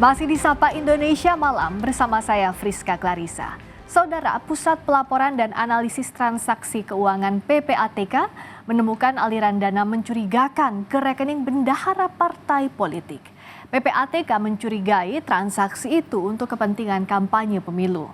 Masih di Sapa Indonesia Malam bersama saya Friska Clarissa. Saudara, Pusat Pelaporan dan Analisis Transaksi Keuangan PPATK menemukan aliran dana mencurigakan ke rekening bendahara partai politik. PPATK mencurigai transaksi itu untuk kepentingan kampanye pemilu.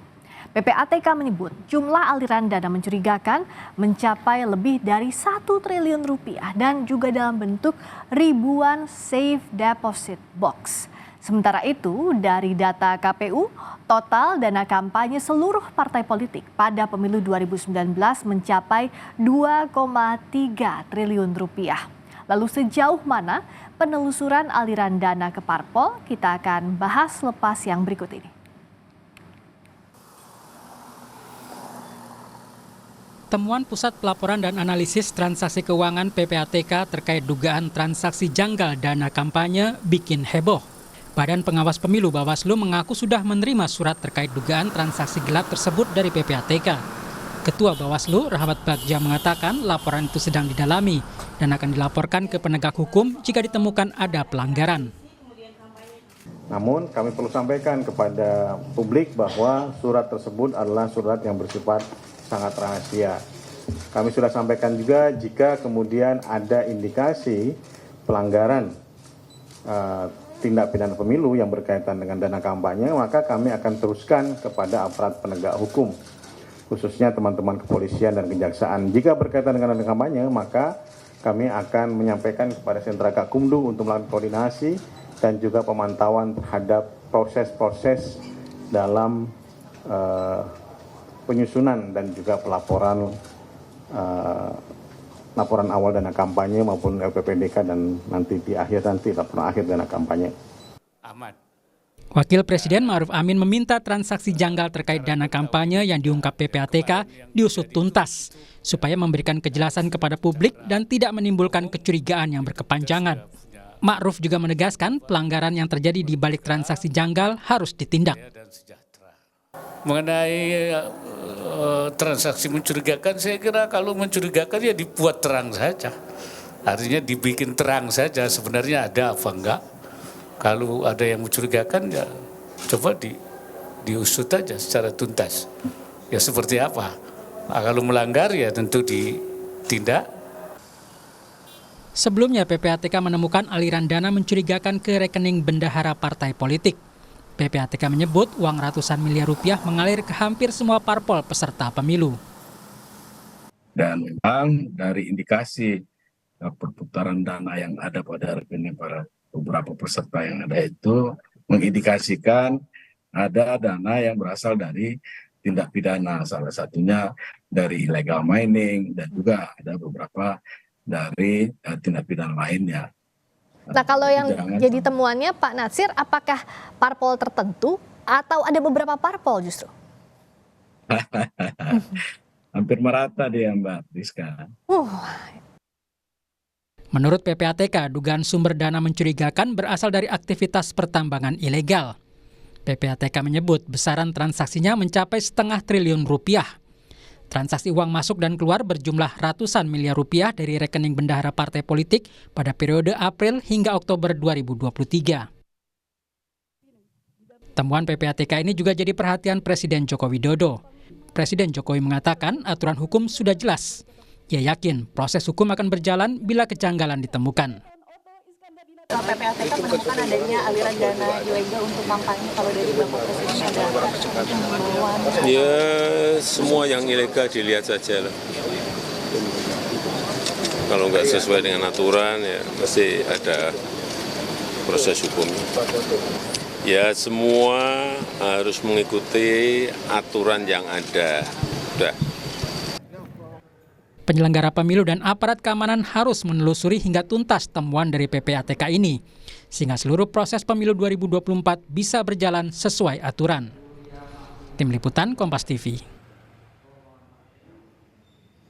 PPATK menyebut jumlah aliran dana mencurigakan mencapai lebih dari 1 triliun rupiah dan juga dalam bentuk ribuan safe deposit box. Sementara itu, dari data KPU, total dana kampanye seluruh partai politik pada pemilu 2019 mencapai 2,3 triliun rupiah. Lalu sejauh mana penelusuran aliran dana ke parpol? Kita akan bahas lepas yang berikut ini. Temuan Pusat Pelaporan dan Analisis Transaksi Keuangan PPATK terkait dugaan transaksi janggal dana kampanye bikin heboh. Badan Pengawas Pemilu Bawaslu mengaku sudah menerima surat terkait dugaan transaksi gelap tersebut dari PPATK. Ketua Bawaslu, Rahmat Bagja, mengatakan laporan itu sedang didalami dan akan dilaporkan ke penegak hukum jika ditemukan ada pelanggaran. Namun kami perlu sampaikan kepada publik bahwa surat tersebut adalah surat yang bersifat sangat rahasia. Kami sudah sampaikan juga jika kemudian ada indikasi pelanggaran tindak pidana pemilu yang berkaitan dengan dana kampanye, maka kami akan teruskan kepada aparat penegak hukum, khususnya teman-teman kepolisian dan kejaksaan. Jika berkaitan dengan dana kampanye, maka kami akan menyampaikan kepada Sentra Gakumdu untuk melakukan koordinasi dan juga pemantauan terhadap proses-proses dalam penyusunan dan juga pelaporan laporan awal dana kampanye maupun LPPDK dan nanti di akhir laporan akhir dana kampanye. Wakil Presiden Ma'ruf Amin meminta transaksi janggal terkait dana kampanye yang diungkap PPATK diusut tuntas supaya memberikan kejelasan kepada publik dan tidak menimbulkan kecurigaan yang berkepanjangan. Ma'ruf juga menegaskan pelanggaran yang terjadi di balik transaksi janggal harus ditindak. Mengenai transaksi mencurigakan, saya kira kalau mencurigakan ya dibuat terang saja. Artinya dibikin terang saja sebenarnya ada apa enggak. Kalau ada yang mencurigakan ya coba diusut aja secara tuntas. Ya seperti apa. Nah, kalau melanggar ya tentu ditindak. Sebelumnya PPATK menemukan aliran dana mencurigakan ke rekening bendahara partai politik. PPATK menyebut uang ratusan miliar rupiah mengalir ke hampir semua parpol peserta pemilu. Dan memang dari indikasi perputaran dana yang ada pada rekening para beberapa peserta yang ada itu mengindikasikan ada dana yang berasal dari tindak pidana, salah satunya dari illegal mining dan juga ada beberapa dari tindak pidana lainnya. Nah, kalau yang jadi temuannya Pak Natsir, apakah parpol tertentu atau ada beberapa parpol justru? Hampir merata dia Mbak Rizka. Menurut PPATK, dugaan sumber dana mencurigakan berasal dari aktivitas pertambangan ilegal. PPATK menyebut besaran transaksinya mencapai 0,5 triliun rupiah. Transaksi uang masuk dan keluar berjumlah ratusan miliar rupiah dari rekening bendahara partai politik pada periode April hingga Oktober 2023. Temuan PPATK ini juga jadi perhatian Presiden Joko Widodo. Presiden Jokowi mengatakan aturan hukum sudah jelas. Ia yakin proses hukum akan berjalan bila kejanggalan ditemukan. PPATK menemukan adanya aliran dana ilegal untuk kampanye, kalau dari Bapak Presiden ada himbauan? Ya, semua yang ilegal dilihat saja lah. Kalau nggak sesuai dengan aturan ya pasti ada proses hukumnya. Ya semua harus mengikuti aturan yang ada. Udah. Penyelenggara pemilu dan aparat keamanan harus menelusuri hingga tuntas temuan dari PPATK ini, sehingga seluruh proses pemilu 2024 bisa berjalan sesuai aturan. Tim Liputan Kompas TV.